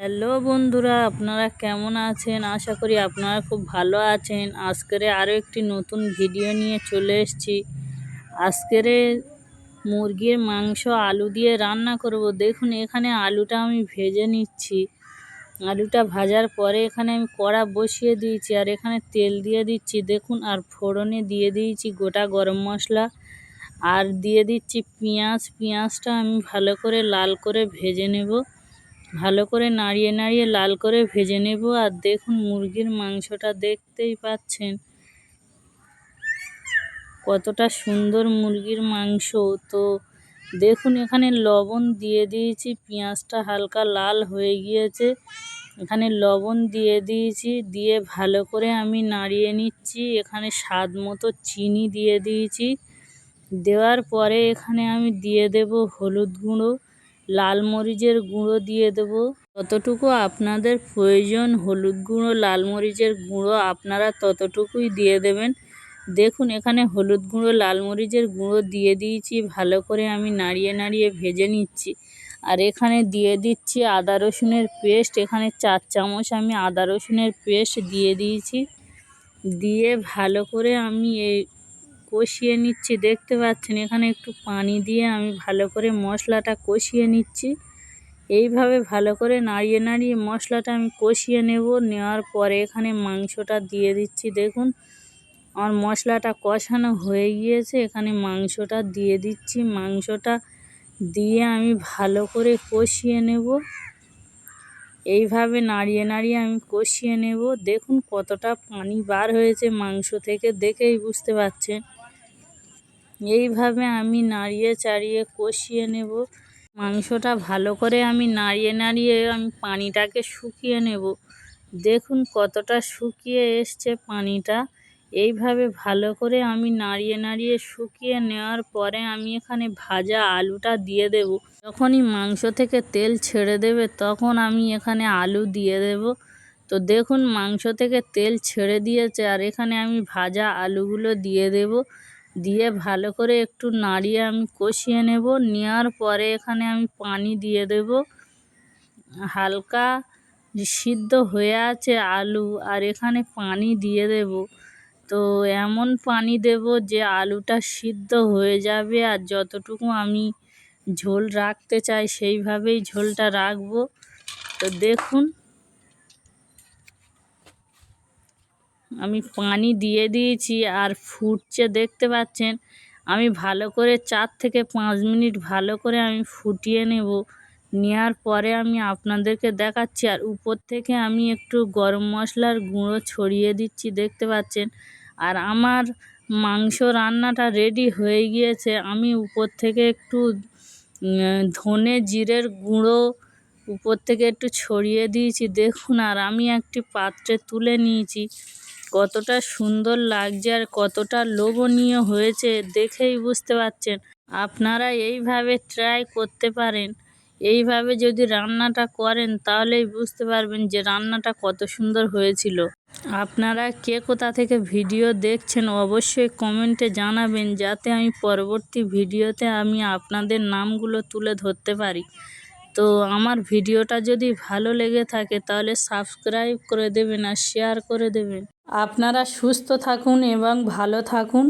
Hello বন্ধুরা, আপনারা কেমন আছেন? আশা করি আপনারা খুব ভালো আছেন। আজকের আরও একটি নতুন ভিডিও নিয়ে চলে এসেছি। আজকের মুরগির মাংস আলু দিয়ে রান্না করব। দেখুন, এখানে আলুটা আমি ভেজে নিচ্ছি। আলুটা ভাজার পরে এখানে আমি কড়া বসিয়ে দিয়েছি, আর এখানে তেল দিয়ে দিচ্ছি দেখুন। আর ফোড়নে দিয়ে দিয়েছি গোটা গরম মশলা, আর দিয়ে দিচ্ছি পেঁয়াজটা আমি ভালো করে লাল করে ভেজে নেব। ভালো করে নাড়িয়ে নাড়িয়ে লাল করে ভেজে নেব। আর দেখুন, মুরগির মাংসটা দেখতেই পাচ্ছেন কতটা সুন্দর মুরগির মাংস। তো দেখুন, এখানে লবণ দিয়ে দিয়েছি, পেঁয়াজটা হালকা লাল হয়ে গিয়েছে। এখানে লবণ দিয়ে দিয়েছি, দিয়ে ভালো করে আমি নাড়িয়ে নিচ্ছি। এখানে স্বাদ মতো চিনি দিয়ে দিয়েছি। দেওয়ার পরে এখানে আমি দিয়ে দেব হলুদ গুঁড়ো, লাল মরিচের গুঁড়ো দিয়ে দেব। ততটুকু আপনাদের প্রয়োজন, হলুদ গুঁড়ো লাল মরিচের গুঁড়ো আপনারা ততটুকুই দিয়ে দেবেন। দেখুন, এখানে হলুদ গুঁড়ো লাল মরিচের গুঁড়ো দিয়ে দিয়েছি। ভালো করে আমি নাড়িয়ে নাড়িয়ে ভেজে নিচ্ছি। আর এখানে দিয়ে দিচ্ছি আদা রসুনের পেস্ট। এখানে 4 চামচ আমি আদা রসুনের পেস্ট দিয়ে দিয়েছি। দিয়ে ভালো করে আমি কষিয়ে নিচ্ছি। দেখতে পাচ্ছেন এখানে একটু পানি দিয়ে আমি ভালো করে মশলাটা কষিয়ে নিচ্ছি। এইভাবে ভালো করে নাড়িয়ে নাড়িয়ে মশলাটা আমি কষিয়ে নেব। নেওয়ার পরে এখানে মাংসটা দিয়ে দিচ্ছি। দেখুন, আমার মশলাটা কষানো হয়ে গিয়েছে। এখানে মাংসটা দিয়ে দিচ্ছি। মাংসটা দিয়ে আমি ভালো করে কষিয়ে নেব। এইভাবে নাড়িয়ে নাড়িয়ে আমি কষিয়ে নেব। দেখুন কতটা পানি বার হয়েছে মাংস থেকে, দেখেই বুঝতে পারছেন। এইভাবে আমি নাড়িয়ে চাড়িয়ে কষিয়ে নেব। মাংসটা ভালো করে আমি নাড়িয়ে নাড়িয়ে আমি পানিটাকে শুকিয়ে নেব। দেখুন কতটা শুকিয়ে এসছে পানিটা। এইভাবে ভালো করে আমি নাড়িয়ে নাড়িয়ে শুকিয়ে নেওয়ার পরে আমি এখানে ভাজা আলুটা দিয়ে দেব। যখনই মাংস থেকে তেল ছেড়ে দেবে তখন আমি এখানে আলু দিয়ে দেব। তো দেখুন, মাংস থেকে তেল ছেড়ে দিয়েছে, আর এখানে আমি ভাজা আলুগুলো দিয়ে দেব। দিয়ে ভালো করে একটু নাড়িয়ে আমি কষিয়ে নেব। নেওয়ার পরে এখানে আমি পানি দিয়ে দেব। হালকা সিদ্ধ হয়ে আছে আলু, আর এখানে পানি দিয়ে দেব। তো এমন পানি দেব যে আলুটা সিদ্ধ হয়ে যাবে। আর যতটুকু আমি ঝোল রাখতে চাই সেইভাবেই ঝোলটা রাখবো। তো দেখুন, আমি পানি দিয়ে দিয়েছি আর ফুটছে, দেখতে পাচ্ছেন। আমি ভালো করে 4 থেকে 5 মিনিট ভালো করে আমি ফুটিয়ে নেব। নেওয়ার পরে আমি আপনাদেরকে দেখাচ্ছি। আর উপর থেকে আমি একটু গরম মশলার গুঁড়ো ছড়িয়ে দিচ্ছি, দেখতে পাচ্ছেন। আর আমার মাংস রান্নাটা রেডি হয়ে গিয়েছে। আমি উপর থেকে একটু ধনে জিরের গুঁড়ো উপর থেকে একটু ছড়িয়ে দিয়েছি দেখুন। আর আমি একটি পাত্রে তুলে নিয়েছি। কতটা সুন্দর লাগছে আর কতটা লোভনীয় হয়েছে দেখেই বুঝতে পারছেন। আপনারা এইভাবে ট্রাই করতে পারেন। এইভাবে যদি রান্নাটা করেন তাহলেই বুঝতে পারবেন যে রান্নাটা কত সুন্দর হয়েছিল। আপনারা কে কোথা থেকে ভিডিও দেখছেন অবশ্যই কমেন্টে জানাবেন, যাতে আমি পরবর্তী ভিডিওতে আমি আপনাদের নামগুলো তুলে ধরতে পারি। তো আমার ভিডিওটা যদি ভালো লেগে থাকে তাহলে সাবস্ক্রাইব করে দেবেন আর শেয়ার করে দেবেন। আপনারা সুস্থ থাকুন এবং ভালো থাকুন।